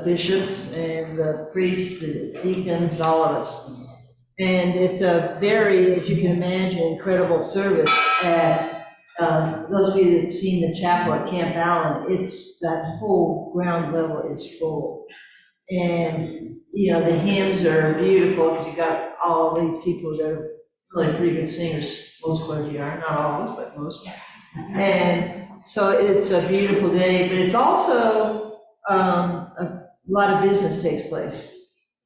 the bishops and the priests, the deacons, all of us. And it's a very, as you can imagine, incredible service at, those of you that have seen the chapel at Camp Allen, it's, that whole ground level is full. And, you know, the hymns are beautiful because you got all these people that are really pretty good singers. Most clergy are, not all of us, but most. And so it's a beautiful day, but it's also, a lot of business takes place.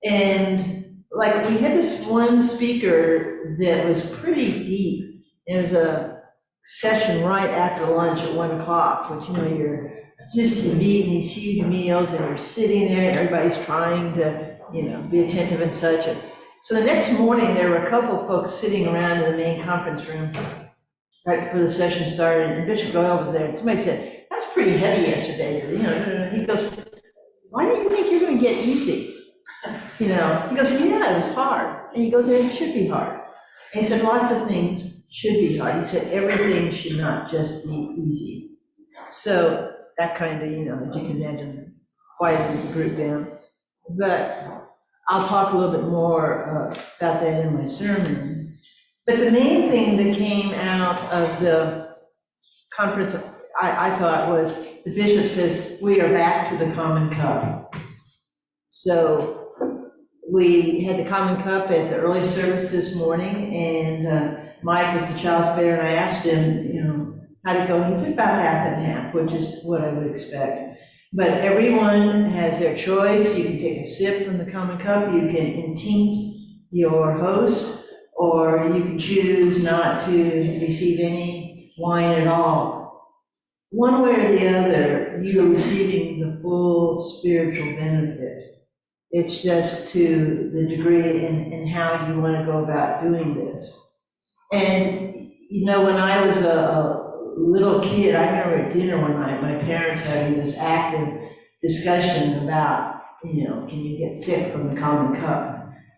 And like we had this one speaker that was pretty deep. It was a session right after lunch at 1 o'clock, which, you know, you're just eating these huge meals and you're sitting there and everybody's trying to, you know, be attentive and such. And so the next morning there were a couple of folks sitting around in the main conference room right before the session started, and Bishop Doyle was there, and somebody said, "That was pretty heavy yesterday." You know, he goes, "Why do you think you're going to get easy?" You know, he goes, "Yeah, it was hard." And he goes, "It should be hard." And he said, "Lots of things should be hard." He said, "Everything should not just be easy." So that kind of, you know, as you can imagine, quieted the group down. But I'll talk a little bit more about that in my sermon. But the main thing that came out of the conference, I thought, was the bishop says, we are back to the common cup. So we had the common cup at the early service this morning, and Mike was the chalice bearer, and I asked him, you know, how'd it go? He said about half and half, which is what I would expect. But everyone has their choice. You can take a sip from the common cup, you can intinct your host, or you can choose not to receive any wine at all. One way or the other, you are receiving the full spiritual benefit. It's just to the degree and how you want to go about doing this. And, you know, when I was a little kid, I remember at dinner one night, my parents having this active discussion about, you know, can you get sick from the common cup?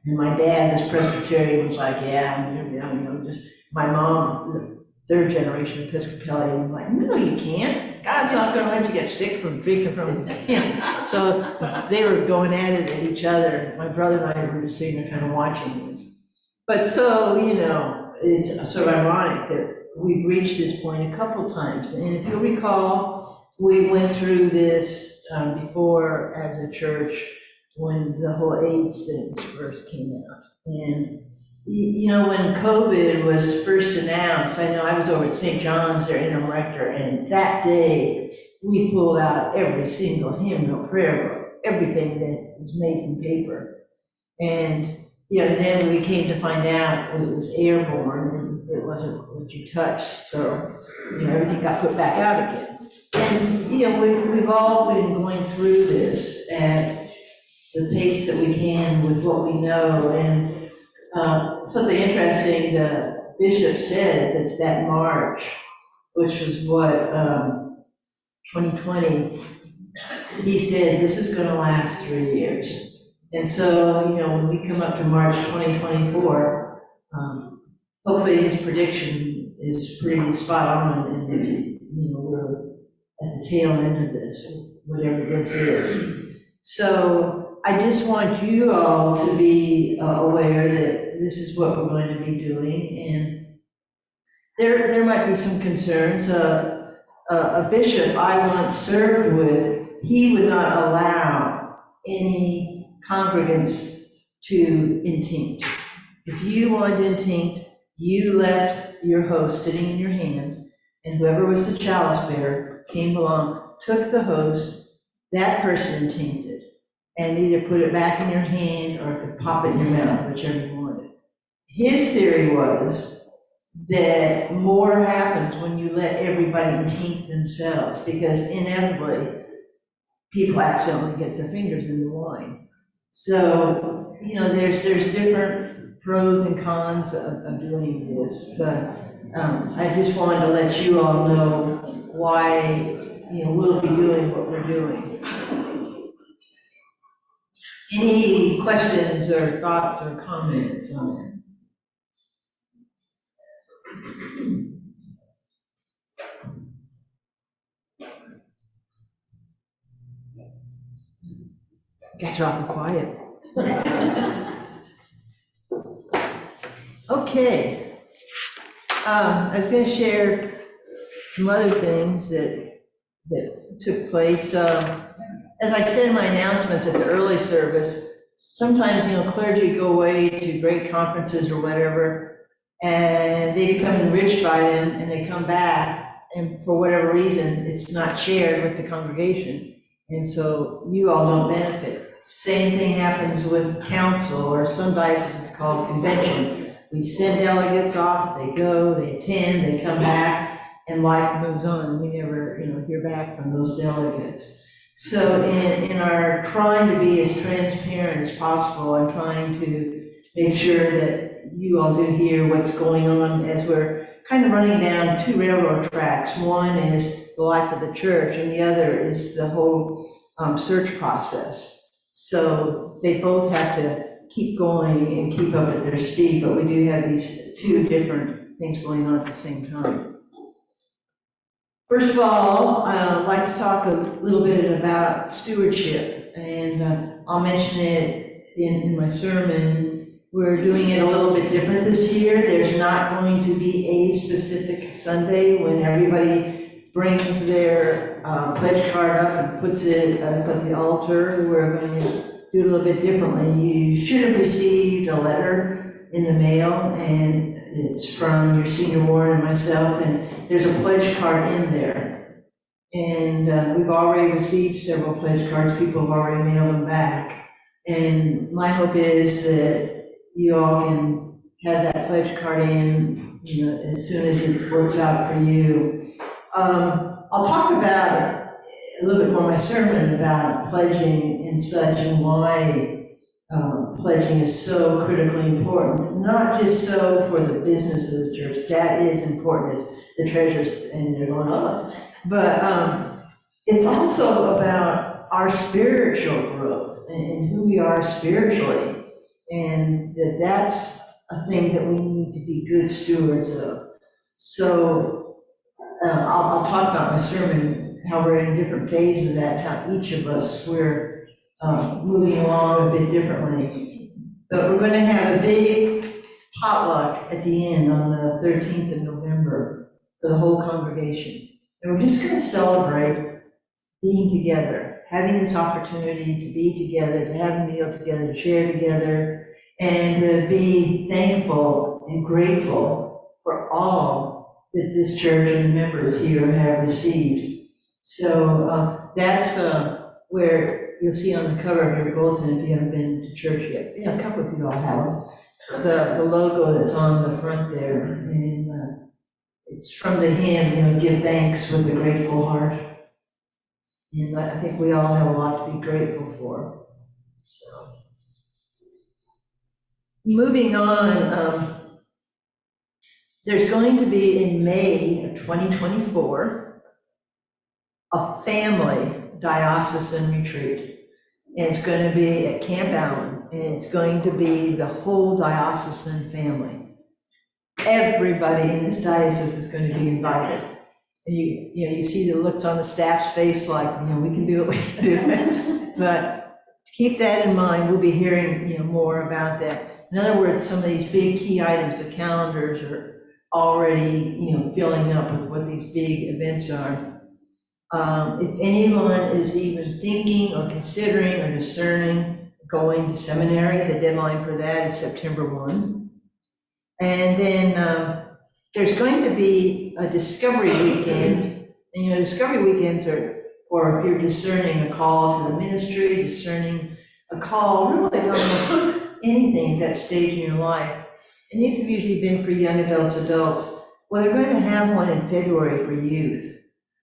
And my dad, this Presbyterian, was like, yeah, you know, just, my mom, third generation Episcopalian, was like, no, you can't. God's not gonna let you get sick from drinking from him. So they were going at it at each other. My brother and I were just sitting there kind of watching this. But so, you know, it's sort of ironic that we've reached this point a couple times. And if you'll recall, we went through this before as a church when the whole AIDS thing first came out. And, you know, when COVID was first announced, I know I was over at St. John's, their interim rector, and that day we pulled out every single hymnal, prayer book, everything that was made from paper. And, you know, then we came to find out that it was airborne and it wasn't what you touched. So, you know, everything got put back out again. And, you know, we've all been going through this at the pace that we can with what we know. And something interesting, the bishop said that March, which was what, 2020, he said, this is gonna last 3 years. And so, you know, when we come up to March 2024, hopefully his prediction is pretty spot on, and, you know, we're at the tail end of this, whatever this is. So I just want you all to be aware that this is what we're going to be doing, and there might be some concerns. A bishop I once served with, he would not allow any congregants to intinct. If you wanted to intinct, you left your host sitting in your hand, and whoever was the chalice bearer came along, took the host, that person intincted, and either put it back in your hand or could pop it in your mouth, whichever you wanted. His theory was that more happens when you let everybody intinct themselves, because inevitably people accidentally get their fingers in the wine. So, you know, there's different pros and cons of doing this, but I just wanted to let you all know why, you know, we'll be doing what we're doing. Any questions or thoughts or comments on it? You guys are awful quiet. Okay. I was going to share some other things that took place. As I said in my announcements at the early service, sometimes, clergy go away to great conferences or whatever, and they become enriched by them, and they come back, and for whatever reason, it's not shared with the congregation, and so you all don't benefit. Same thing happens with council, or some dioceses it's called convention. We send delegates off, they go, they attend, they come back, and life moves on. We never, hear back from those delegates. So in our trying to be as transparent as possible, I'm trying to make sure that you all do hear what's going on as we're kind of running down two railroad tracks. One is the life of the church, and the other is the whole search process. So they both have to keep going and keep up at their speed, but we do have these two different things going on at the same time. First of all, I'd like to talk a little bit about stewardship, and I'll mention it in my sermon. We're doing it a little bit different this year. There's not going to be a specific Sunday when everybody brings their pledge card up and puts it at the altar. We're going to do it a little bit differently. You should have received a letter in the mail, and it's from your senior ward and myself, and there's a pledge card in there. And we've already received several pledge cards. People have already mailed them back. And my hope is that you all can have that pledge card in, as soon as it works out for you. I'll talk about a little bit more in my sermon about pledging and such, and why pledging is so critically important. Not just so for the business of the church, that is important as the treasurers, and they're going on, but it's also about our spiritual growth and who we are spiritually, and that's a thing that we need to be good stewards of. So I'll talk about my sermon, how we're in different phases of that, how each of us, we're moving along a bit differently. But we're going to have a big potluck at the end on the 13th of November for the whole congregation. And we're just going to celebrate being together, having this opportunity to be together, to have a meal together, to share together, and to be thankful and grateful for all that this church and the members here have received. So that's where you'll see on the cover of your bulletin, if you haven't been to church yet. A couple of you all have the logo that's on the front there, and it's from the hymn, give thanks with a grateful heart. And I think we all have a lot to be grateful for. So, moving on, there's going to be in May of 2024 a family diocesan retreat. And it's going to be at Camp Allen, and it's going to be the whole diocesan family. Everybody in this diocese is going to be invited. And you see the looks on the staff's face like, we can do what we can do. But to keep that in mind, we'll be hearing, more about that. In other words, some of these big key items, the calendars are already, filling up with what these big events are. If anyone is even thinking or considering or discerning going to seminary, the deadline for that is September 1. And then there's going to be a discovery weekend. And discovery weekends are, or if you're discerning a call to the ministry, discerning a call, really almost anything at that stage in your life. And these have usually been for young adults. Well, they're going to have one in February for youth,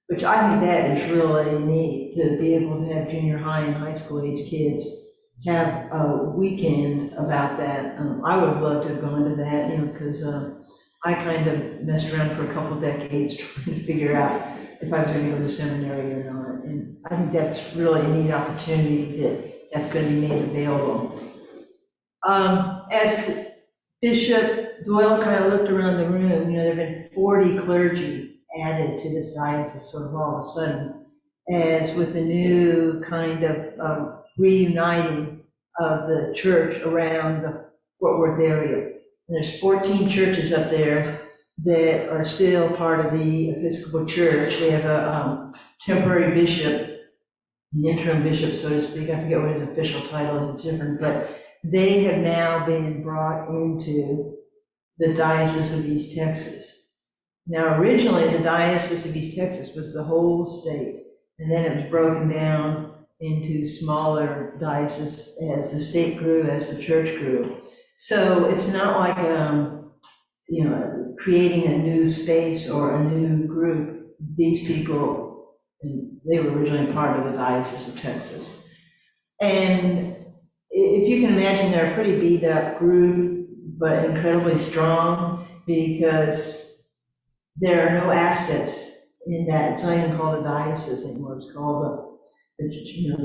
which I think that is really neat, to be able to have junior high and high school age kids have a weekend about that. I would love to have gone to that, because I kind of messed around for a couple decades trying to figure out if I was going to go to seminary or not. And I think that's really a neat opportunity that's going to be made available. As Bishop Doyle kind of looked around the room, there have been 40 clergy added to this diocese sort of all of a sudden, as with the new kind of reuniting of the church around the Fort Worth area. And there's 14 churches up there that are still part of the Episcopal Church. They have a temporary bishop, an interim bishop, so to speak. I forget what his official title is, it's different, but they have now been brought into the Diocese of East Texas. Now, originally, the Diocese of East Texas was the whole state, and then it was broken down into smaller dioceses as the state grew, as the church grew. So it's not like, creating a new space or a new group. These people, they were originally part of the Diocese of Texas. And if you can imagine, they're a pretty beat up group, but incredibly strong, because there are no assets in that. It's not even called a diocese anymore, it's called the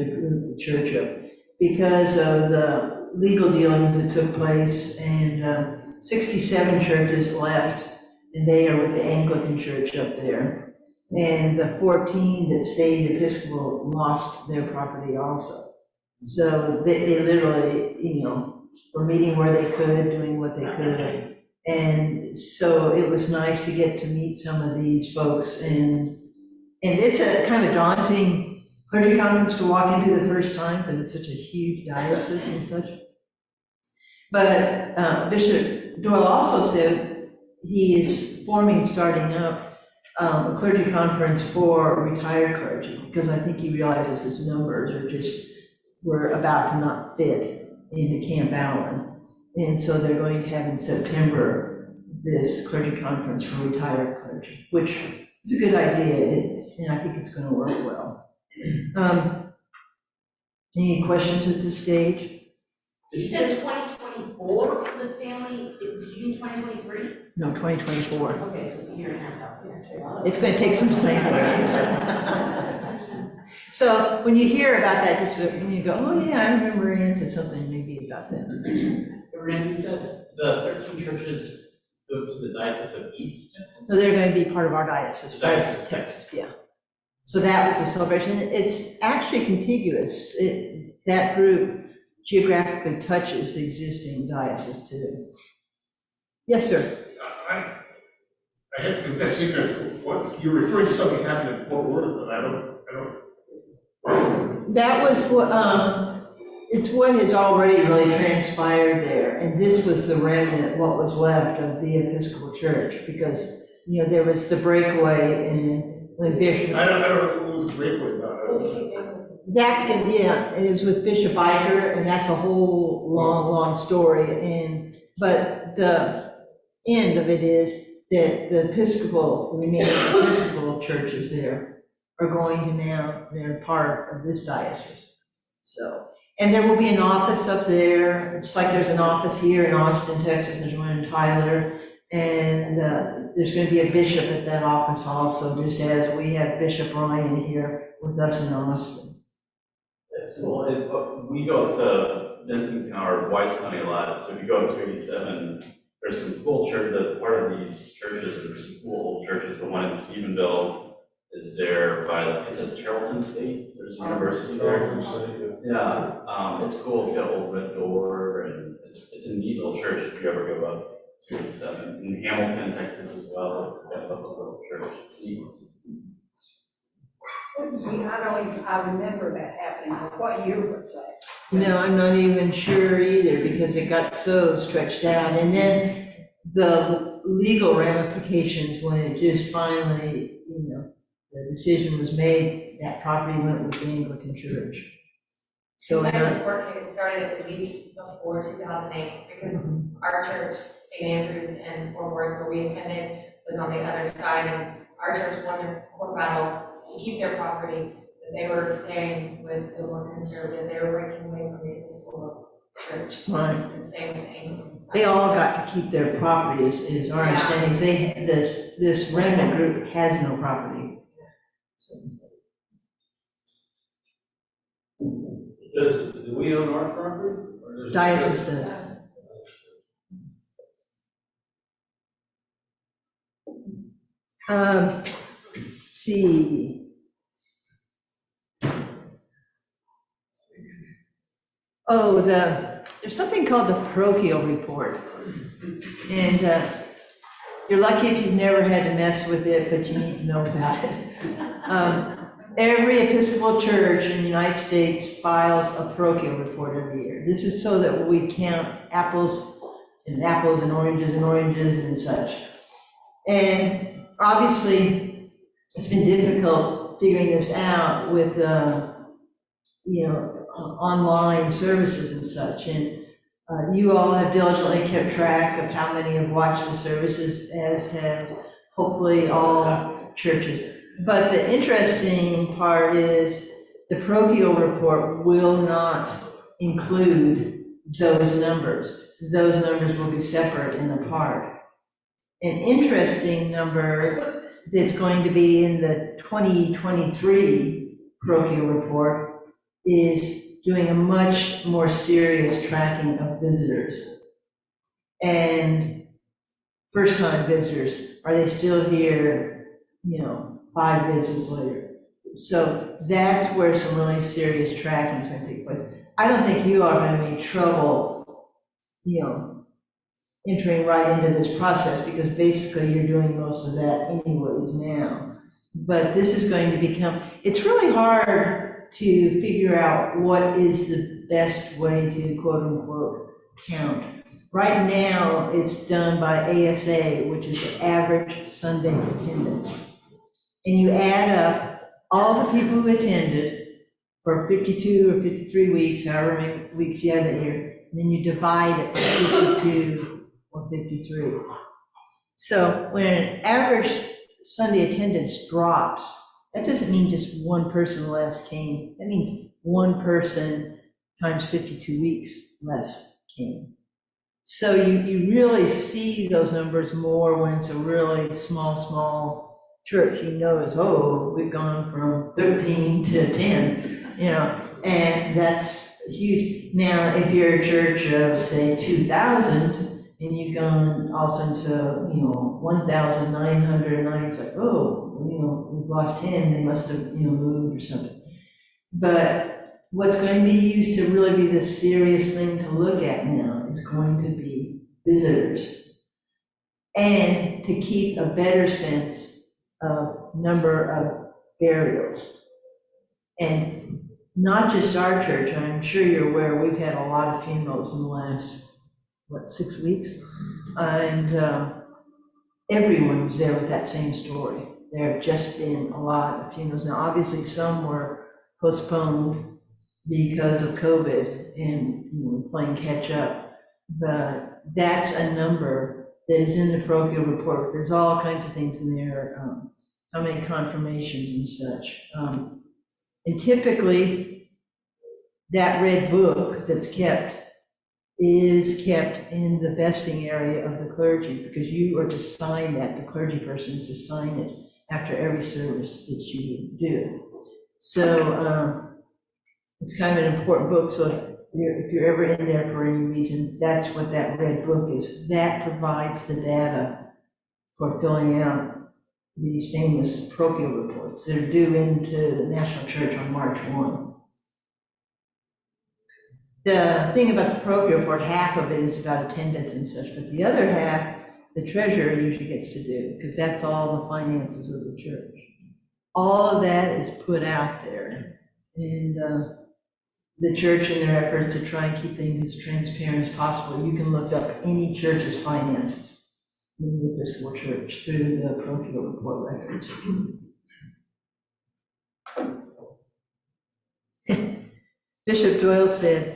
group, the church of, because of the legal dealings that took place, and 67 churches left, and they are with the Anglican Church up there. And the 14 that stayed Episcopal lost their property also. So they literally, were meeting where they could, doing what they could. And so it was nice to get to meet some of these folks, and it's a kind of daunting clergy conference to walk into the first time, because it's such a huge diocese and such. But Bishop Doyle also said he is starting up a clergy conference for retired clergy, because I think he realizes his numbers were about to not fit in the Camp Allen. And so they're going to have in September this clergy conference for retired clergy, which is a good idea, and I think it's going to work well. Any questions at this stage? You said 2024 for the family, did you mean 2023? No, 2024. Okay, so it's a year and a half out. Yeah. It's going to take some planning. So when you hear about that, when you go, oh yeah, I remember Ann said something maybe about that. Rand, you said the 13 churches go to the Diocese of East Texas? So they're going to be part of our diocese, Diocese of Texas, yeah. So that was the celebration. It's actually contiguous. That group geographically touches the existing diocese too. Yes, sir. I have to confess ignorance. What you're referring to, something happened in Fort Worth, and I don't. That was what, it's what has already really transpired there, and this was the remnant, what was left of the Episcopal Church, because, there was the breakaway, and when Bishop... I don't know what was the breakaway about. It was with Bishop Iker, and that's a whole long story, but the end of it is that the remaining Episcopal churches there are going to now, they're part of this diocese. So, and there will be an office up there, just like there's an office here in Austin, Texas, there's one in Tyler, and there's going to be a bishop at that office also, just as we have Bishop Ryan here with us in Austin. That's cool. We go up to Denton or Whites County a lot, so if you go up to 287, there's some cool churches. Part of these churches are some cool old churches. The one in Stephenville is there by, it says Tarleton State, there's a university there. Yeah, it's cool, it's got an old red door, and it's a neat little church if you ever go up 287. In Hamilton, Texas as well, we have a little church, it's neat. I remember that happening, but what year was that? No, I'm not even sure either, because it got so stretched out, and then the legal ramifications when it just finally, the decision was made, that property went with the Anglican Church. So The time the court case started at least before 2008, because our church, St. Andrews in Fort Worth, where we attended, was on the other side, and our church won the court battle to keep their property, but they were staying with the more conservative. They were breaking away from the Episcopal Church. Right. And same with the Anglican side. they all got to keep their property, is our understanding. This remnant group has no property. So. Do we own our property? Or does Diocese does. See. Oh, there's something called the parochial report. And you're lucky if you've never had to mess with it, but you need to know about it. Every Episcopal church in the United States files a parochial report every year. This is so that we count apples and oranges and such. And obviously, it's been difficult figuring this out with, online services and such. And you all have diligently kept track of how many have watched the services, as has hopefully all churches. But the interesting part is the parochial report will not include those numbers. Those numbers will be separate and apart. An interesting number that's going to be in the 2023 parochial report is doing a much more serious tracking of visitors. And first-time visitors, are they still here, 5 visits later? So that's where some really serious tracking is going to take place. I don't think you are going to be in trouble, entering right into this process, because basically you're doing most of that anyways now. But this is going to become, it's really hard to figure out what is the best way to quote unquote count. Right now, it's done by ASA, which is the average Sunday attendance. And you add up all the people who attended for 52 or 53 weeks, however many weeks you have that year, and then you divide it by 52 or 53. So when an average Sunday attendance drops, that doesn't mean just one person less came. That means one person times 52 weeks less came. So you really see those numbers more when it's a really small church. It's, we've gone from 13 to 10, and that's huge. Now, if you're a church of, say, 2,000, and you've gone all of a sudden to, 1,909, it's like, we've lost 10, they must have, moved or something. But what's going to be used to really be the serious thing to look at now is going to be visitors. And to keep a better sense of number of burials. And not just our church, I'm sure you're aware, we've had a lot of funerals in the last, 6 weeks? And everyone was there with that same story. There have just been a lot of funerals. Now, obviously, some were postponed because of COVID and playing catch up, but that's a number that is in the parochial report. There's all kinds of things in there, how many confirmations and such. And typically, that red book that's kept is kept in the vesting area of the clergy, because you are to sign that. The clergy person is to sign it after every service that you do. So it's kind of an important book. So if you're ever in there for any reason, that's what that red book is. That provides the data for filling out these famous parochial reports. They're due into the National Church on March 1. The thing about the parochial report, half of it is about attendance and such, but the other half, the treasurer usually gets to do, because that's all the finances of the church. All of that is put out there. And the church, in their efforts to try and keep things as transparent as possible, you can look up any church's finances in the Episcopal Church through the parochial report records. Bishop Doyle said,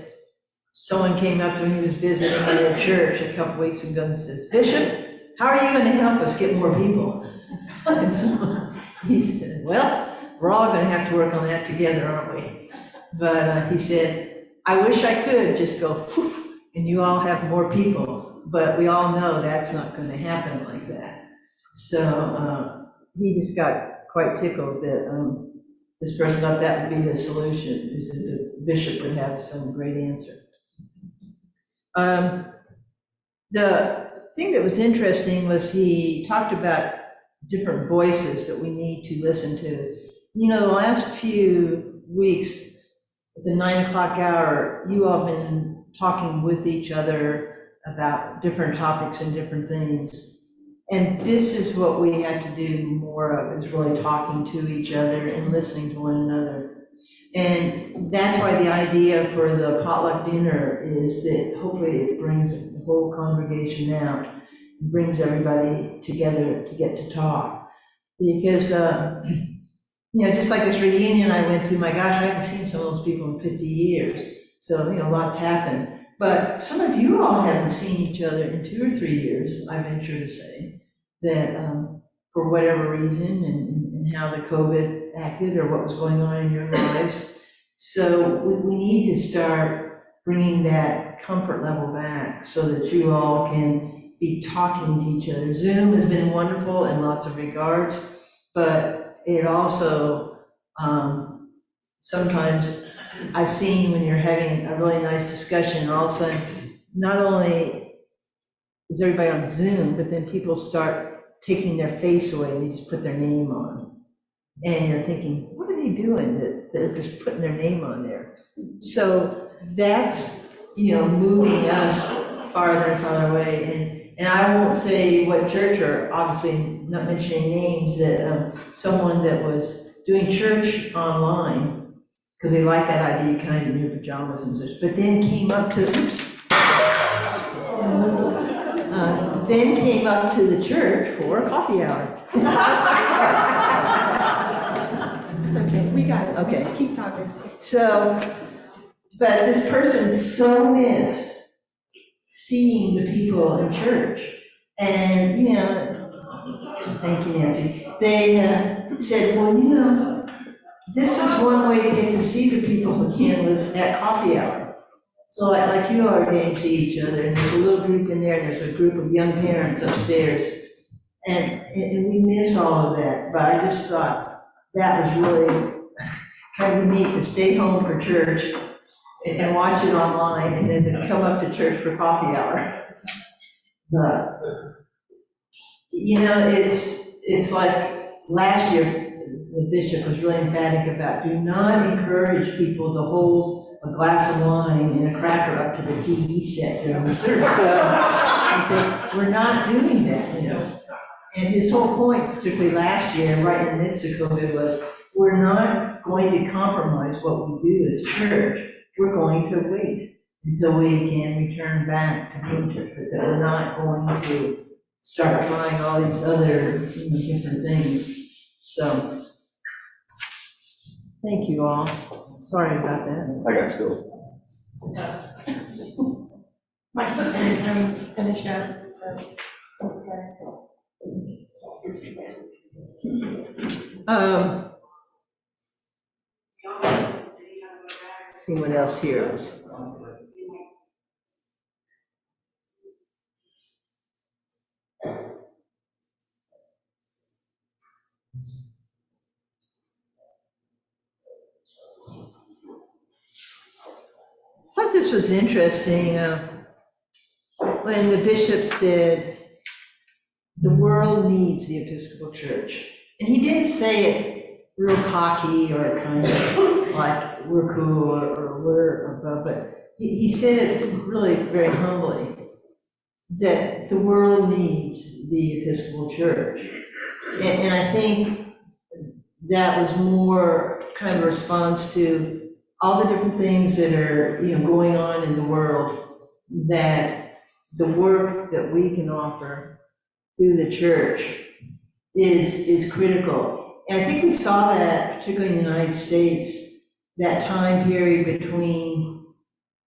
someone came up to him, he was visiting at a church a couple weeks ago, and says, "Bishop, how are you going to help us get more people?" And so he said, "Well, we're all going to have to work on that together, aren't we?" But he said, "I wish I could just go, poof, and you all have more people, but we all know that's not going to happen like that." So he just got quite tickled that this person thought that would be the solution, is that the bishop would have some great answer. The thing that was interesting was he talked about different voices that we need to listen to. The last few weeks, the 9 o'clock hour, you all have been talking with each other about different topics and different things. And this is what we have to do more of, is really talking to each other and listening to one another. And that's why the idea for the potluck dinner is that hopefully it brings the whole congregation out, and brings everybody together to get to talk. Because, just like this reunion I went to, my gosh, I haven't seen some of those people in 50 years. So, lots happened. But some of you all haven't seen each other in 2 or 3 years, I venture to say, that for whatever reason, and how the COVID acted or what was going on in your lives. So we need to start bringing that comfort level back so that you all can be talking to each other. Zoom has been wonderful in lots of regards, but it also, sometimes I've seen when you're having a really nice discussion, all of a sudden, not only is everybody on Zoom, but then people start taking their face away, and they just put their name on. And you're thinking, what are they doing that they're just putting their name on there? So that's, moving us farther and farther away. And I won't say what church, or obviously not mentioning names, that someone that was doing church online, because they like that idea, kind of in your pajamas and such, but then came up to, then came up to the church for a coffee hour. It's okay, we got it. Okay. Just keep talking. So, but this person so missed seeing the people in church. And, thank you, Nancy. They said, well, this is one way to get to see the people again, was at coffee hour. So like you are getting to see each other, and there's a little group in there, and there's a group of young parents upstairs. And we miss all of that, but I just thought that was really kind of neat to stay home for church and watch it online, and then to come up to church for coffee hour. But, it's like last year, the bishop was really emphatic about, do not encourage people to hold a glass of wine and a cracker up to the TV set during the service. He says, we're not doing that, And his whole point, particularly last year, right in the midst of COVID, was we're not going to compromise what we do as church. We're going to wait until we can return back to being church, but that we're not going to start trying all these other different things. So, thank you all. Sorry about that. I got skills. Michael's gonna come finish up, so thanks, guys. See what else here is. I thought this was interesting, when the bishop said, the world needs the Episcopal Church. And he didn't say it real cocky or kind of like we're cool or we're above, but he said it really very humbly, that the world needs the Episcopal Church. And I think that was more kind of a response to all the different things that are, going on in the world, that the work that we can offer through the church is critical. And I think we saw that, particularly in the United States, that time period between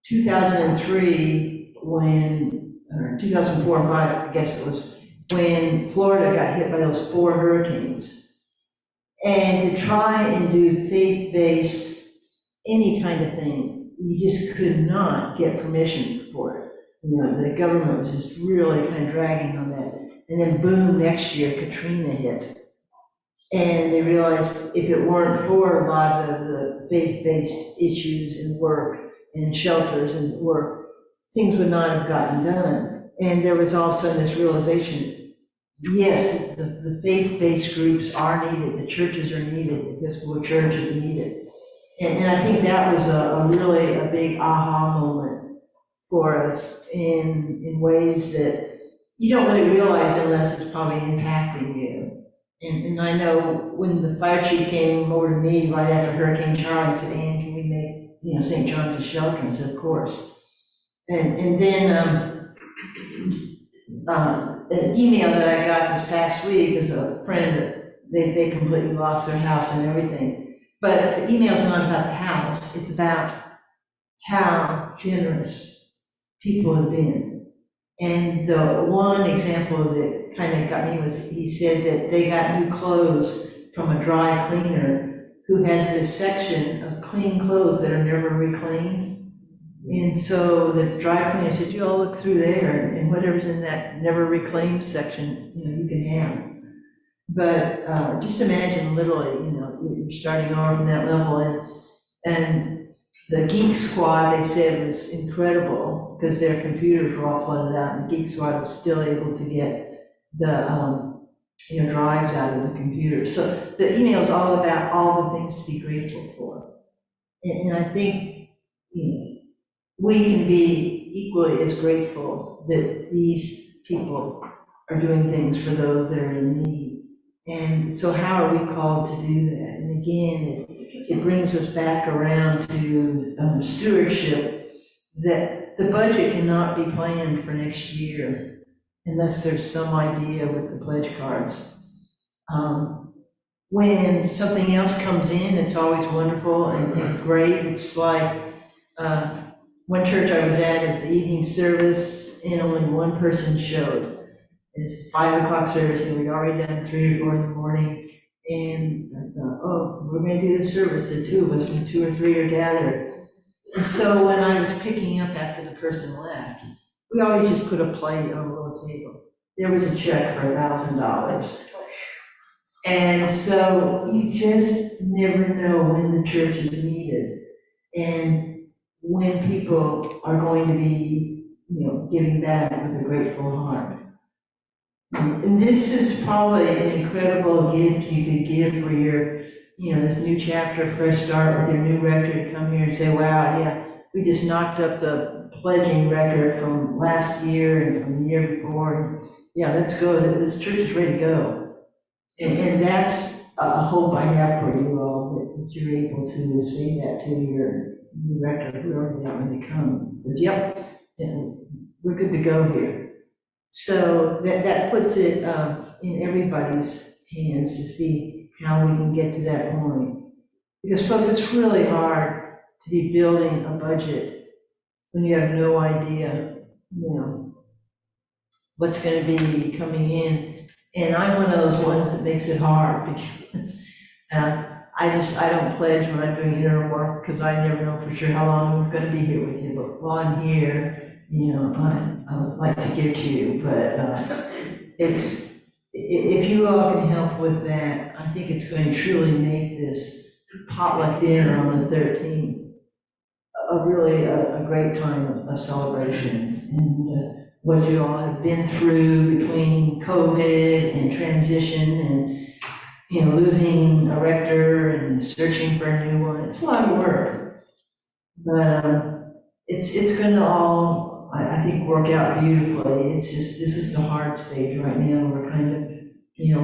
2003 when, or 2004 and 5, I guess it was, when Florida got hit by those 4 hurricanes. And to try and do faith-based any kind of thing, you just could not get permission for it. The government was just really kind of dragging on that. And then boom, next year, Katrina hit. And they realized if it weren't for a lot of the faith-based issues and work and shelters and work, things would not have gotten done. And there was all of a sudden this realization, yes, the faith-based groups are needed, the churches are needed, the Episcopal Church is needed. And I think that was a really a big aha moment for us in ways that you don't really realize unless it's probably impacting you. And I know when the fire chief came over to me right after Hurricane Charlie and said, Ann, can we make, St. John's a shelter? I said, of course. And then an email that I got this past week is a friend that they completely lost their house and everything. But the email's not about the house, it's about how generous people have been. And the one example that kind of got me was, he said that they got new clothes from a dry cleaner who has this section of clean clothes that are never reclaimed. And so the dry cleaner said, you all look through there, and whatever's in that never reclaimed section, you can have. But just imagine literally, you're starting over from that level, and the Geek Squad, they said, was incredible because their computers were all flooded out, and the Geek Squad was still able to get the drives out of the computer. So the email is all about all the things to be grateful for. And I think, we can be equally as grateful that these people are doing things for those that are in need. And so how are we called to do that? And again, it brings us back around to stewardship, that the budget cannot be planned for next year unless there's some idea with the pledge cards. When something else comes in, it's always wonderful and great. It's like, one church I was at, it was the evening service, and only one person showed. And it's 5 o'clock service, and we'd already done 3 or 4 in the morning. And I thought, oh, we're gonna do the service, the two of us, when 2 or 3 are gathered. And so when I was picking up after the person left, we always just put a plate on a little table. There was a check for $1,000. And so you just never know when the church is needed. And when people are going to be, giving back with a grateful heart. And this is probably an incredible gift you could give for your, this new chapter, fresh start with your new rector to come here and say, wow, yeah, we just knocked up the pledging record from last year and from the year before. And yeah, let's go, this church is ready to go. And that's a hope I have for you all, that you're able to say that to your new rector, whoever they are when they come. He says, yep, we're good to go here. So that puts it in everybody's hands to see how we can get to that point. Because folks, it's really hard to be building a budget when you have no idea, what's going to be coming in. And I'm one of those ones that makes it hard because I don't pledge when I'm doing interim work because I never know for sure how long I'm going to be here with you. But while I'm here, I would like to give to you. But if you all can help with that, I think it's going to truly make this potluck dinner on the 13th really a great time of celebration. And what you all have been through between COVID and transition and losing a rector and searching for a new one, it's a lot of work. But it's gonna all, I think, work out beautifully. It's just, this is the hard stage right now. We're kind of,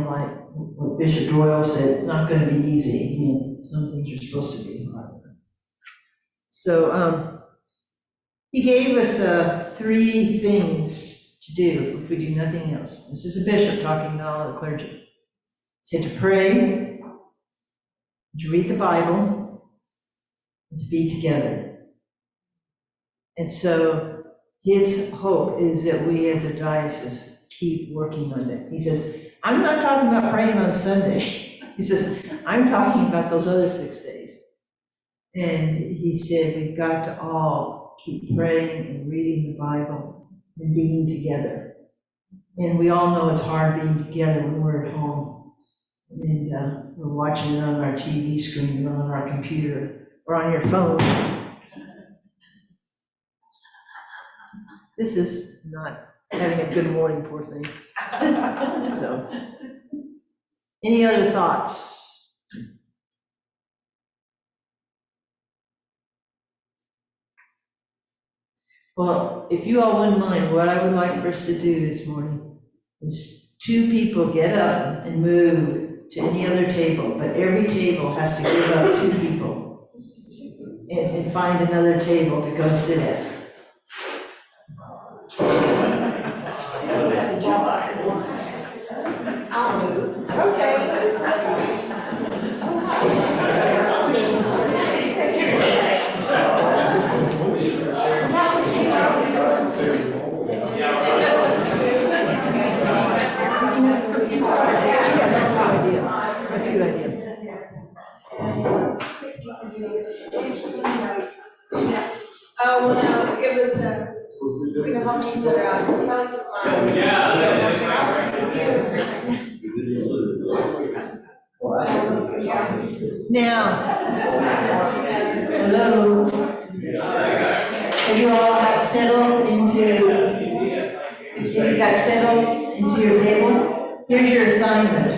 like what Bishop Doyle said, it's not gonna be easy. Some things are supposed to be hard. So he gave us 3 things to do if we do nothing else. This is a bishop talking to all the clergy. He said to pray, to read the Bible, and to be together. And so his hope is that we as a diocese keep working on it. He says, I'm not talking about praying on Sunday. He says, I'm talking about those other 6 days. And he said, we've got to all keep praying and reading the Bible and being together. And we all know it's hard being together when we're at home. And we're watching it on our TV screen or on our computer or on your phone. This is not having a good morning, poor thing. So, any other thoughts? Well, if you all wouldn't mind, what I would like for us to do this morning is 2 people get up and move to any other table, but every table has to give up 2 people and find another table to go sit at. Yeah, that's a good idea. That's a good idea. Oh, well, no, it was, we can help each other out, because Kelly took mine. Now, hello. Have you all got settled into your table? Here's your assignment.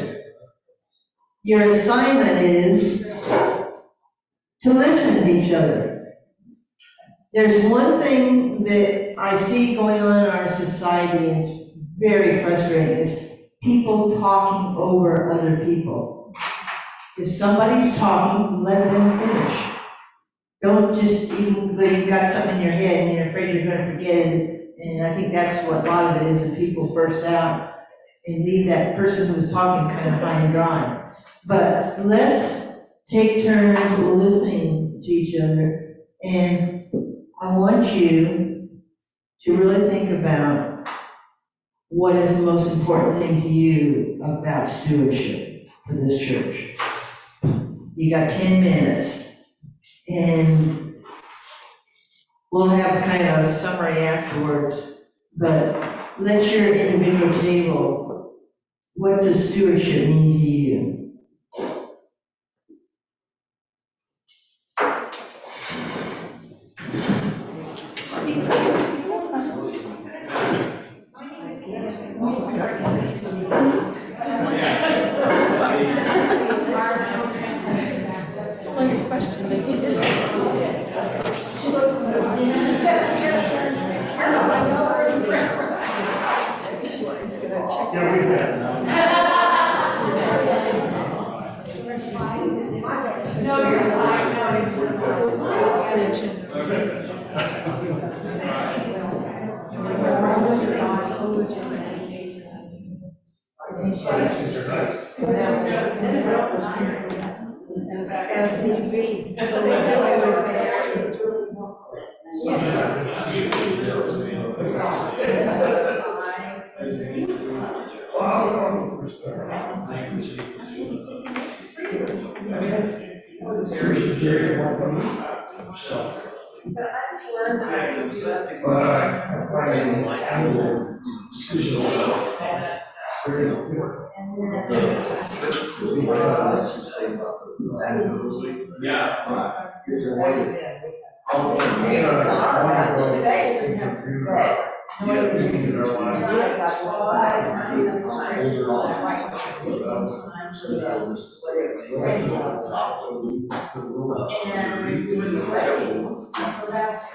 Your assignment is to listen to each other. There's one thing that I see going on in our society, and it's very frustrating, is people talking over other people. If somebody's talking, let them finish. Don't just, even though you've got something in your head and you're afraid you're gonna forget it, and I think that's what a lot of it is, and people burst out and leave that person who was talking kind of high and dry. But let's take turns listening to each other, and I want you to really think about what is the most important thing to you about stewardship for this church. You got 10 minutes, and we'll have kind of a summary afterwards, but let your individual table, what does stewardship mean to you?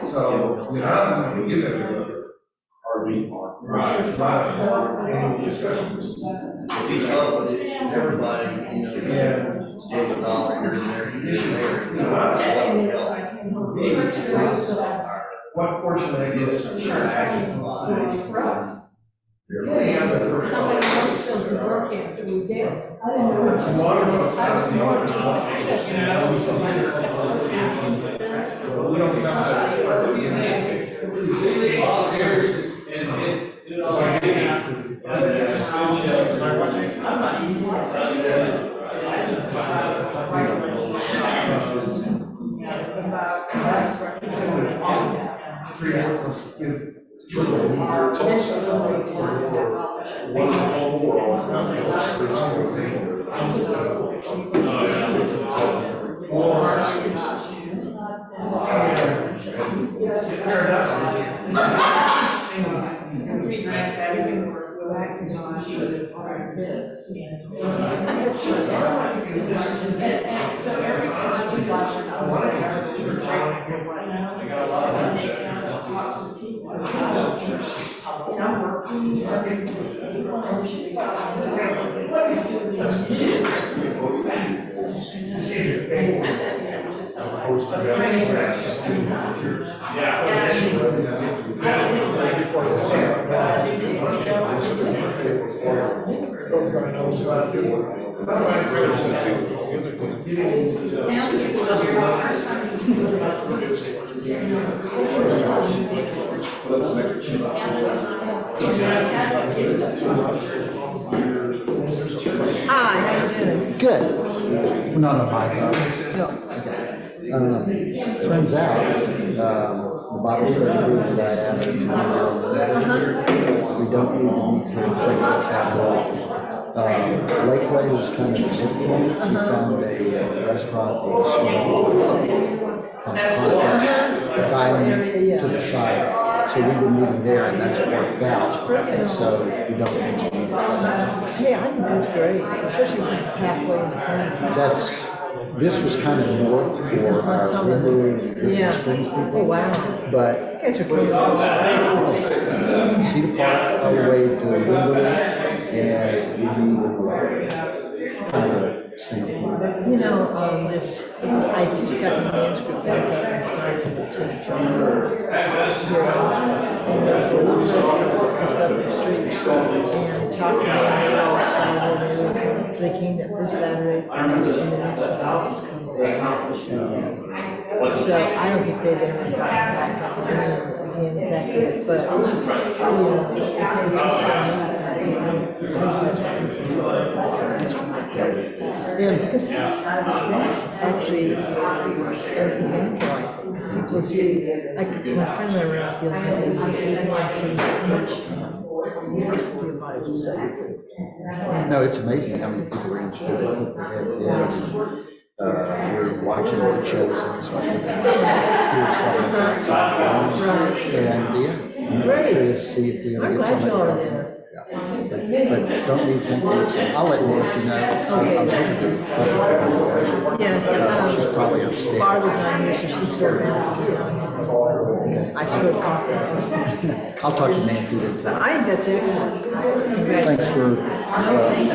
So, we give it everybody, take a dollar here and there, here and there. what portion of that is For us. Somebody else does the work after we get it. I didn't know. It's a lot of us. I was more We don't have that. So every time we watch it, I want to have a church, I got a lot of Hi, how you doing? Good. No, no, my, turns out, the Bible study group that I asked them to do, we don't need to meet here in St. Louis after all. Lakeway was kind of difficult. We found a restaurant with a small dining to the side. So we've been meeting there and that's worked out. So we don't need to meet. Yeah, I think that's great, especially since it's halfway in the country. This was kind of north for our Wimberley Yeah. Springs Oh, people. wow. But You guys are cool. Cedar Park all the way to Wimberley, and we meet in the lake. Kind of Singapore. You know, this, I just got the manuscript back up and started at St. John's here in Austin. And there's a little restaurant just up the street. And talked to them, they were all excited. So they came that first Saturday, and the next one was coming back. So I don't think they've ever gotten back up again with that good, but, you know, it's just so neat. Yeah, because that's actually evangelizing. People see, like my friend and I were out the other day, he was just evangelizing much. It's got to be about it. No, it's amazing how many people are interested in put their heads in. We're watching the Chosen, so I think here's something that's on. And yeah, I'm curious to see if we I'm ever get glad somebody. y'all are there. But don't need St. Louis. I'll let Nancy know. I was hoping to. Yes, She's probably upstairs. Barbara's not here, so she's still around. I spilled coffee. I'll talk to Nancy then. I think that's excellent. Thanks for. No, thank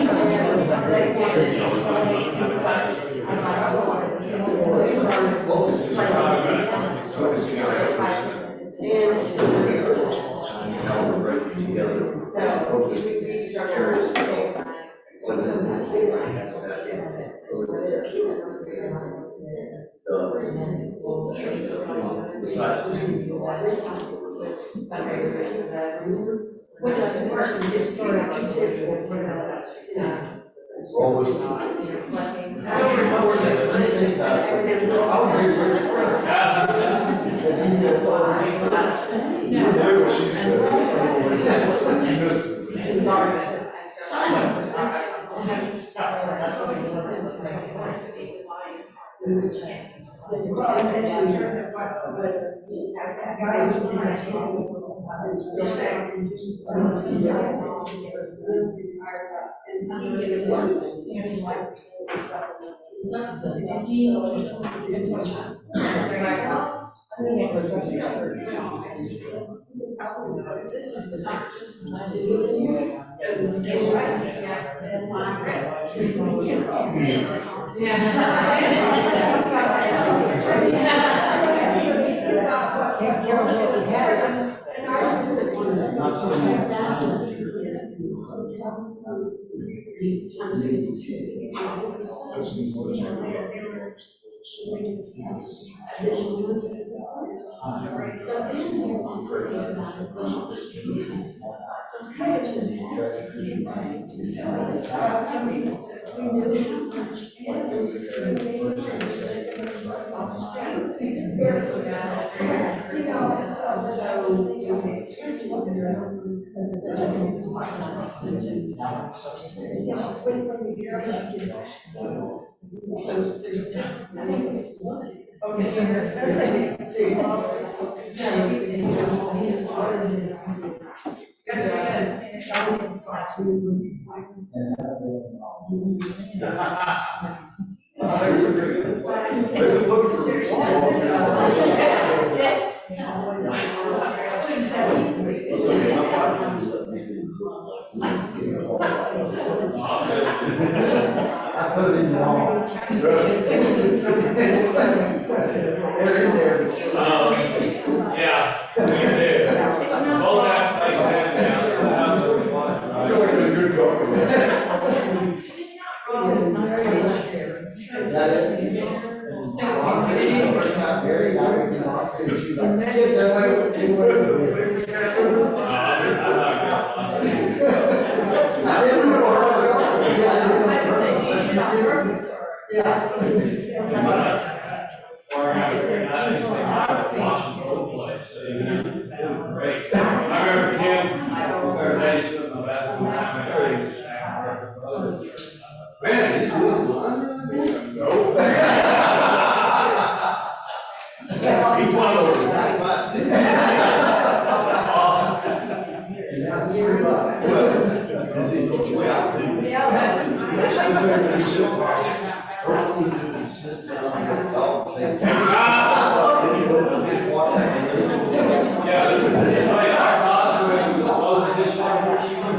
I put it in the wall. They're in there. Yeah, we do. Hold that thing down. I feel like a good dog. It's not wrong, it's not very Is that it? Very I remember Kim, third nation of the basketball. Man, it's He's one of those 95 cents. Is it way out to do? Then you go to the dishwasher. Yeah, it's like our boss, when we close the dishwasher, she was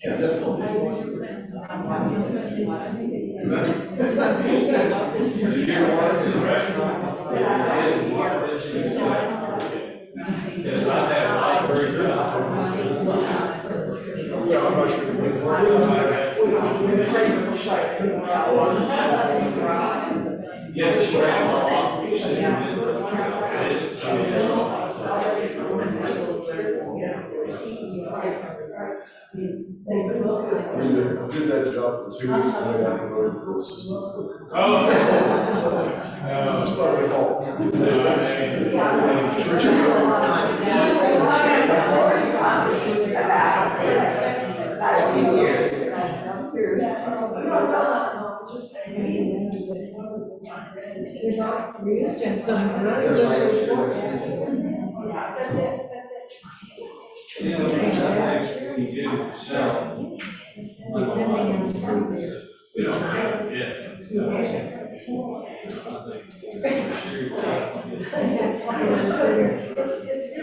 Yes, that's cool. Yeah, I'm not sure. Yeah, she ran along. I did that job for 2 weeks and I got promoted to assistant. Oh. Just not my fault.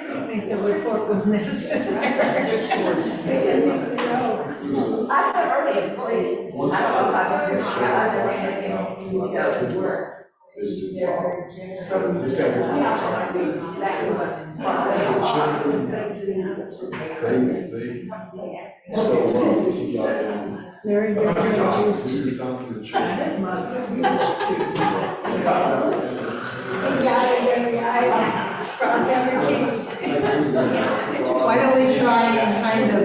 I think the report was necessary. I've already employed, I don't know if I've ever, I just, you know, to work. This guy. They spell wrong, T-I-N. Very Two good. times for the children. Crossed every T. Why don't we try and kind of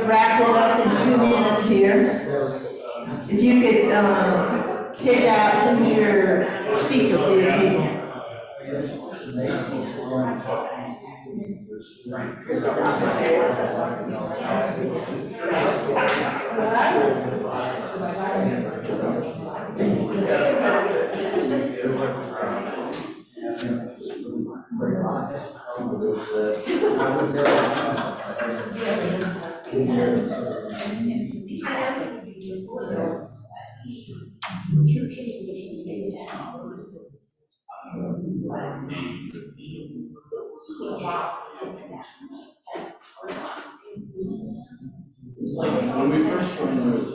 wrap it up in 2 minutes here? If you could pick out who's your speaker for your table. When we first joined, there was a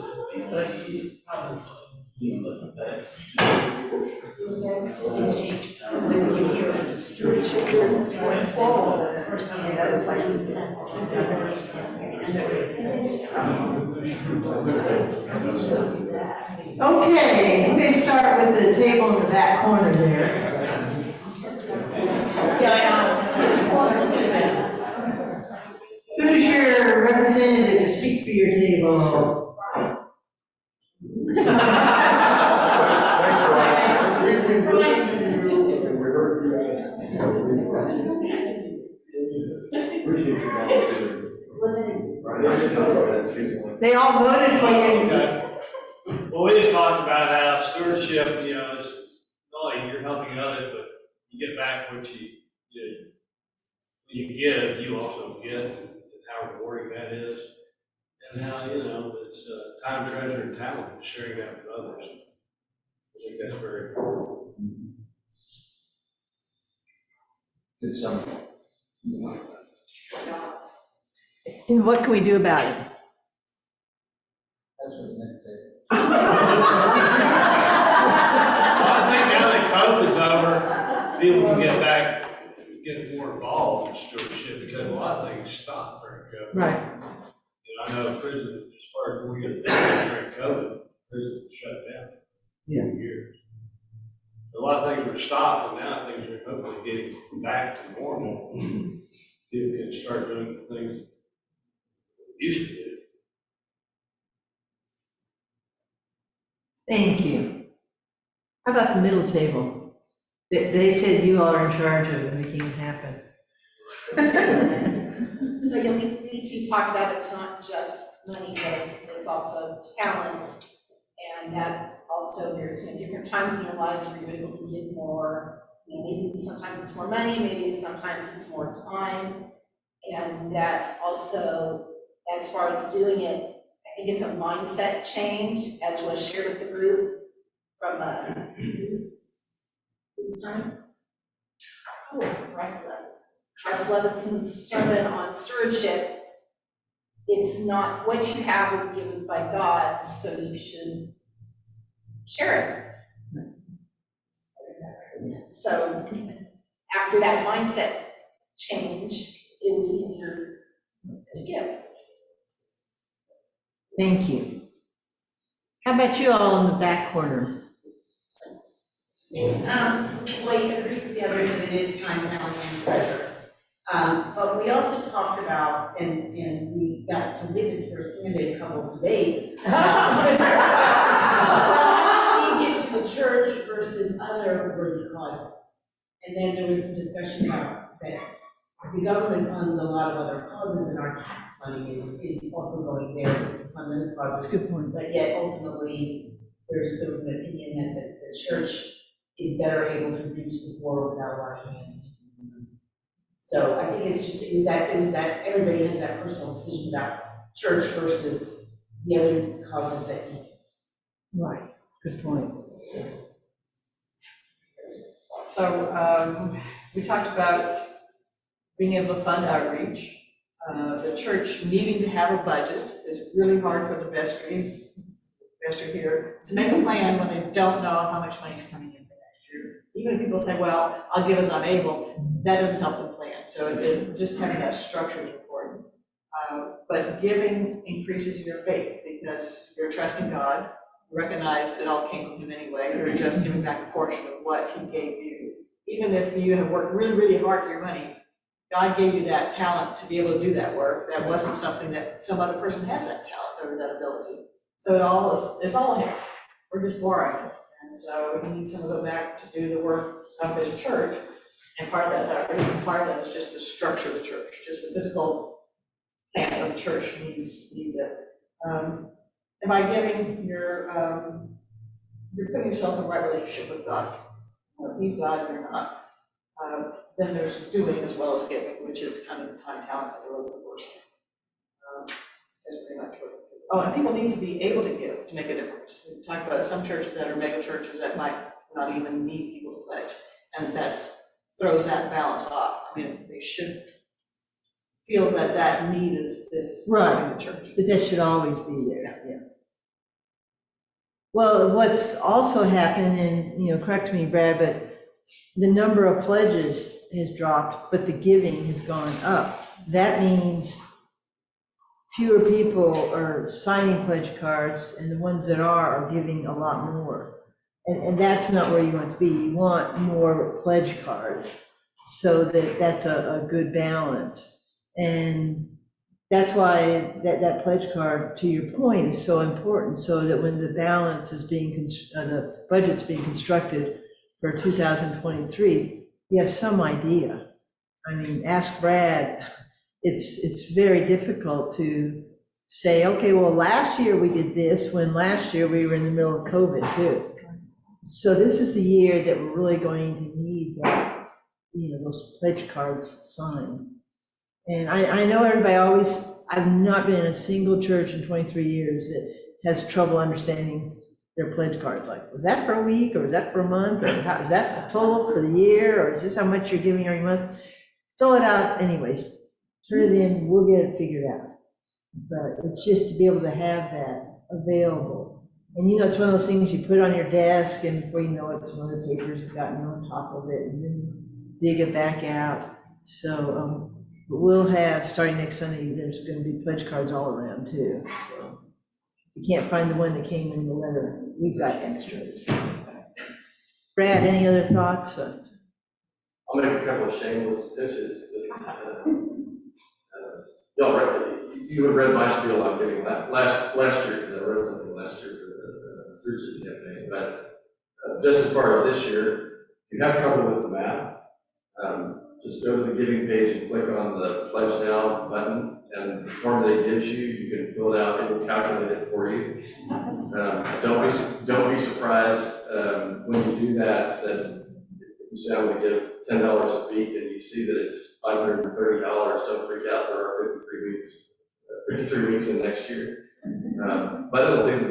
Okay, we're gonna start with the table in the back corner there. Who's your representative to speak for your table? Thanks, Brian. We listened to you and we heard you ask. They all voted for you. Well, we just talked about how stewardship, you know, is not only you're helping others, but you get back what you give, you also get, and how rewarding that is. and how, you know, it's time, treasure, and talent, and sharing that with others. I think that's very important. Good summary. And what can we do about it? That's for the next day. Well, I think now that COVID's over, people can get more involved in stewardship, because a lot of things stopped during COVID. Right. You know, I know prison, as far as we get during COVID, prison shut down. Yeah. 2 years. A lot of things were stopped, and now things are hopefully getting back to normal. People can start doing the things they used to do. Thank you. How about the middle table? They said you all are in charge of making it happen. So you'll need to talk about it's not just money, but it's also talent. And that also, there's, different times in your lives where you're able to give more, maybe sometimes it's more money, maybe sometimes it's more time. And that also, as far as doing it, I think it's a mindset change, as was shared with the group from, who's sermon? Oh, Russ Levinson's sermon on stewardship. It's not, what you have is given by God, so you should share it. So after that mindset change, it was easier to give. Thank you. How about you all in the back corner? Well, you can agree with the others that it is time, talent, and treasure. But we also talked about, and we got to witness firsthand a couple's debate about how much do you give to the church versus other worthy causes. And then there was some discussion about that the government funds a lot of other causes, and our tax money is also going there to fund those causes. That's a good point. But yet ultimately, there was an opinion that the church is better able to reach the poor without a lot of hands. So I think it's just, it was that everybody has that personal decision about church versus the other causes that you. Right, good point. So we talked about being able to fund outreach. The church needing to have a budget is really hard for the vestry here to make a plan when they don't know how much money's coming in for next year. Even if people say, well, I'll give as I'm able, that doesn't help them plan. So just having that structure is important. But giving increases your faith because you're trusting God, you recognize it all came from Him anyway, you're just giving back a portion of what He gave you. Even if you have worked really, really hard for your money, God gave you that talent to be able to do that work. That wasn't something that some other person has that talent or that ability. So it's all His. We're just borrowing it. And so He needs some of it back to do the work of His church. And part of that's outreach, and part of that is just the structure of the church, just the physical plant of the church needs it. And by giving, you're putting yourself in the right relationship with God. He's God and you're not. Then there's doing as well as giving, which is kind of the time, talent that we're looking for. That's pretty much what. Oh, and people need to be able to give to make a difference. We talk about some churches that are mega churches that might not even need people to pledge, and that throws that balance off. I mean, they should feel that need is Right. in the church. But that should always be there, yes. Well, what's also happened, and, correct me, Brad, but the number of pledges has dropped, but the giving has gone up. That means fewer people are signing pledge cards, and the ones that are giving a lot more. And that's not where you want to be. You want more pledge cards so that that's a good balance. And that's why that pledge card, to your point, is so important, so that when the balance is the budget's being constructed for 2023, you have some idea. I mean, ask Brad. It's very difficult to say, okay, well, last year we did this, when last year we were in the middle of COVID too. So this is the year that we're really going to need that, those pledge cards signed. And I know everybody always, I've not been in a single church in 23 years that has trouble understanding their pledge cards. Like, was that for a week, or was that for a month, or how, is that total for the year, or is this how much you're giving every month? Fill it out anyways, turn it in, we'll get it figured out. But it's just to be able to have that available. And you know, it's one of those things you put on your desk, and before you know it, some other papers have gotten on top of it, and then dig it back out. So, but we'll have, starting next Sunday, there's gonna be pledge cards all around too, so. If you can't find the one that came in the letter, we've got extras. Brad, any other thoughts? I'll make a couple of shameless pitches. You have read my spiel on giving last year, because I wrote something last year for the stewardship campaign, but just as far as this year, if you have trouble with the math, just go to the giving page and click on the pledge now button, and the form that it gives you, you can fill it out, it will calculate it for you. Don't be surprised when you do that, that if you say I'm going to give $10 a week and you see that it's $530, don't freak out, there are 53 weeks in next year. But it'll do the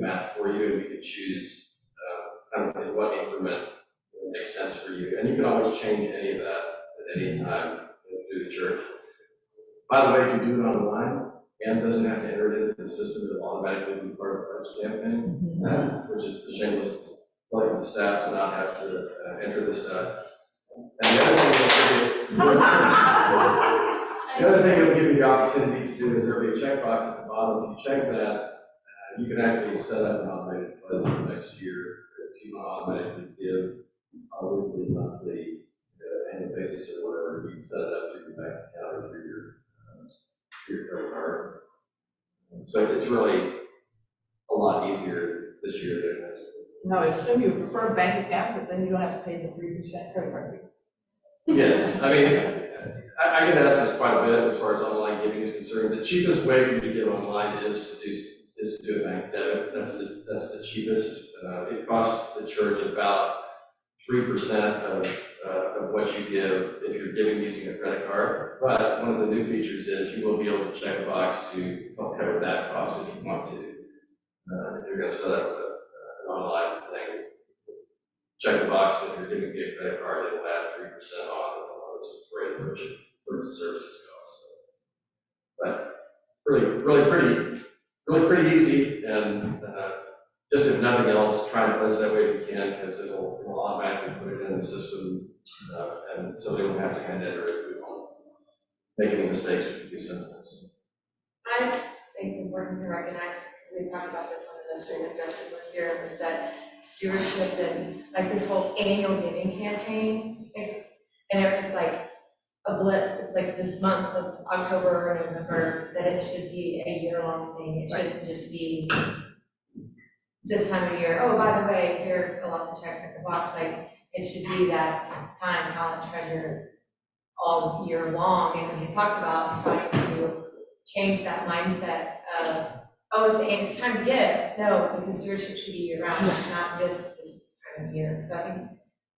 math for you, and you can choose kind of in what increment makes sense for you. And you can always change any of that at any time through the church. By the way, if you do it online, Ann doesn't have to enter it into the system, it'll automatically be part of the pledge campaign, which is the shameless plug of the staff to not have to enter the stuff. And the other thing it'll give you the opportunity to do is there'll be a checkbox at the bottom. If you check that, you can actually set up an automated pledge for next year. If you want to automatically give weekly, monthly, annual basis or whatever, you can set it up through your bank account or through your credit card. So it's really a lot easier this year than it has. No, I assume you prefer a bank account, because then you don't have to pay the 3% credit card fee. Yes, I mean, I get asked this quite a bit as far as online giving is concerned. The cheapest way for you to give online is to do a bank debit. That's the cheapest. It costs the church about 3% of what you give if you're giving using a credit card. But one of the new features is you will be able to check a box to help cover that cost if you want to. If you're going to set up an online thing, check the box. If you're giving me a credit card, it will add 3% on for a purchase services costs. But really pretty easy, and just if nothing else, try to pledge that way if you can, because it'll automatically put it in the system, and so they won't have to hand enter it. We won't make any mistakes if you do sometimes. I just think it's important to recognize, because we talked about this on the mystery that Justin was here, is that stewardship and like this whole annual giving campaign, and it's like a blip, it's like this month of October or November, that it should be a year-long thing. It shouldn't just be this time of year, oh, by the way, here, fill out the check at the box. Like, it should be that time, talent, treasure all year long. And when you talked about trying to change that mindset of, oh, it's time to give. No, because stewardship should be year-round, not just this time of year. So I think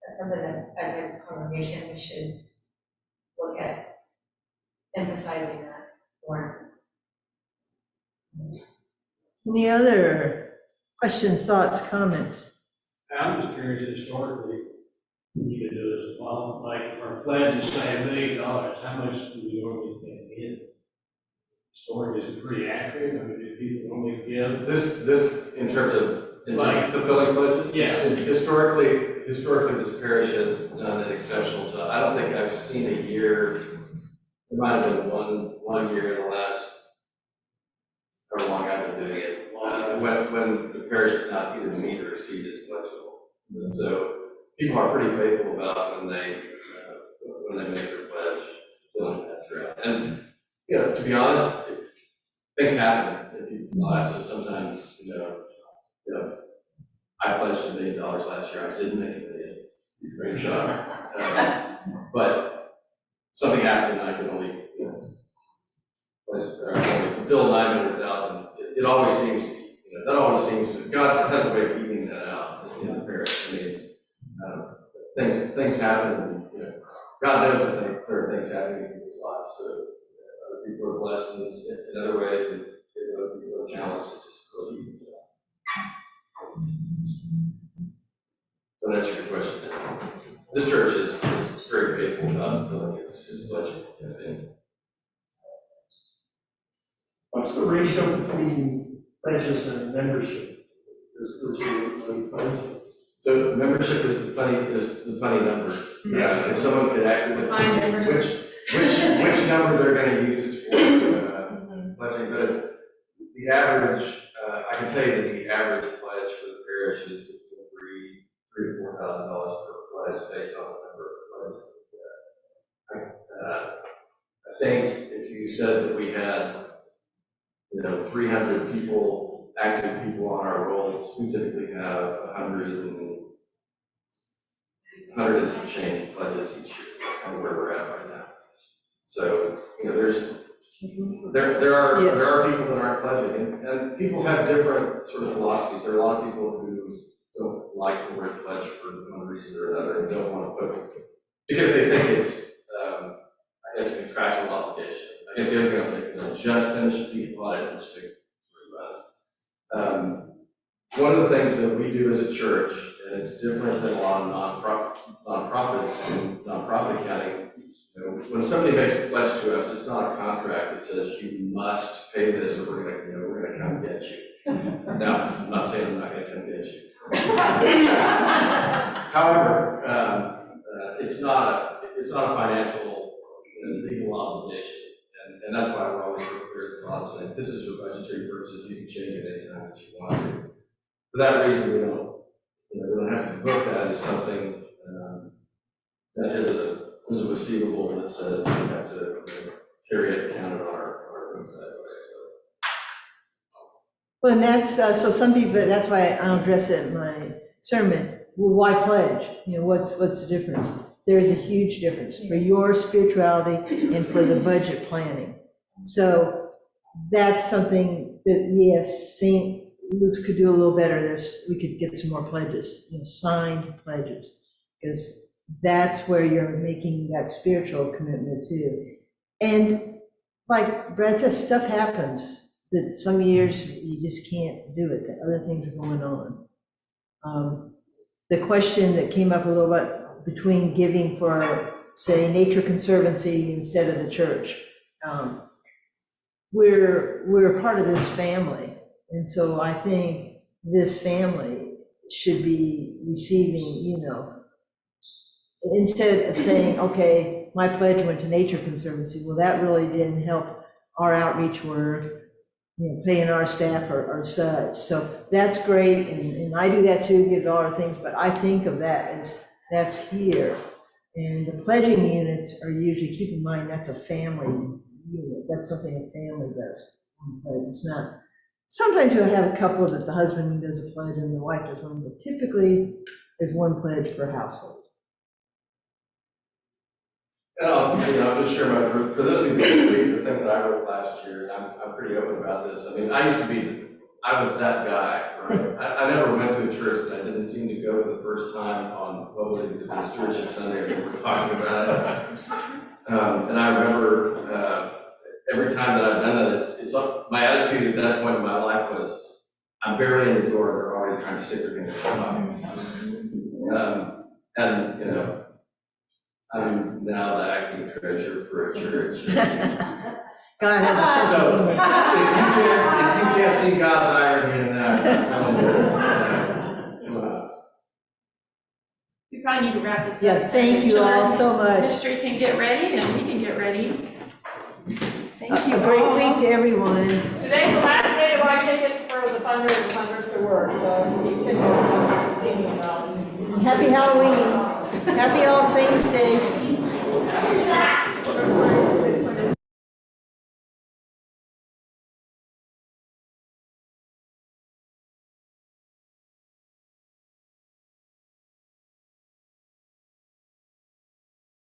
that's something that, as a congregation, we should look at emphasizing that more. Any other questions, thoughts, comments? I'm just curious, historically, you could do this, well, like, our pledge is saying $1 million, how much do we normally pay in? Story is pretty accurate, I mean, do people normally give? This in terms of Like fulfilling pledges? Yeah. Historically, this parish has done an exceptional job. I don't think I've seen a year, there might have been one year in the last, however long I've been doing it, when the parish did not either meet or exceed its pledge goal. So people are pretty faithful about when they make their pledge, filling that throughout. And, you know, to be honest, things happen in people's lives, so sometimes, you know, I pledged $1 million last year, I didn't make $1 million, great job. But something happened and I could only, only fulfill 900,000. It always seems to be, that always seems to, God has a way of evening that out in the parish. I mean, things happen, and, God knows that there are things happening in people's people's lives. So other people are blessed in other ways, and other people are challenged to just go deep. So that's your question. This church is very faithful about filling its budget. What's the ratio between pledges and membership? So membership is the funny number. If someone could actually Define membership. which number they're going to use for pledging, but the average, I can tell you that the average pledge for the parish is between $3,000 to $4,000 per pledge based on the number of pledges. I think if you said that we had 300 people, active people on our rolls, we typically have 100 and some change pledges each year. That's kind of where we're at right now. So, there are people that aren't pledging, and people have different sort of philosophies. There are a lot of people who don't like the word pledge for one reason or another, and don't want to put it because they think it's, I guess, a contractual obligation. I guess the other thing I'll say is I just finished the audit, which took 3 months. One of the things that we do as a church, and it's different than a lot of nonprofits and nonprofit accounting. When somebody makes a pledge to us, it's not a contract that says you must pay this or we're gonna come get you. Now, I'm not saying I'm not gonna come get you. However, it's not a financial and legal obligation. And that's why we're always real clear at the bottom saying, this is for budgetary purposes, you can change it anytime that you want to. For that reason, we don't have to book that as something that is a receivable that says we have to carry it counted on our website. Well, and that's, so some people, that's why I'll address it in my sermon. Well, why pledge? What's the difference? There is a huge difference for your spirituality and for the budget planning. So that's something that, yes, St. Luke's could do a little better. We could get some more pledges, signed pledges, because that's where you're making that spiritual commitment too. And like Brad says, stuff happens that some years you just can't do it, that other things are going on. The question that came up a little bit between giving for, say, Nature Conservancy instead of the church. We're a part of this family, and so I think this family should be receiving, instead of saying, okay, my pledge went to Nature Conservancy, well, that really didn't help our outreach work, paying our staff or such. So that's great, and I do that too, give all our things, but I think of that as that's here. And the pledging units are usually, keep in mind, that's a family unit. That's something a family does. It's not, sometimes you'll have a couple that the husband does a pledge and the wife does one, but typically there's one pledge per household. I'm just sure my group, for those of you who read the thing that I wrote last year, I'm pretty open about this. I mean, I was that guy, right? I never went to a church that I didn't seem to go for the first time on the Stewardship Sunday, we were talking about it. And I remember every time that I've done that, my attitude at that point in my life was, I'm barely in the door, and they're already trying to stick their hand in the and I'm now the acting treasurer for a church. God has a sense of humor. If you can't see God's irony in that, We probably need to wrap this up. Yeah, thank you all so much. Ministry can get ready and we can get ready. Thank you. A great week to everyone. Today's the last day to buy tickets for the funders to work, so if you need tickets, see me about it. Happy Halloween. Happy All Saints Day.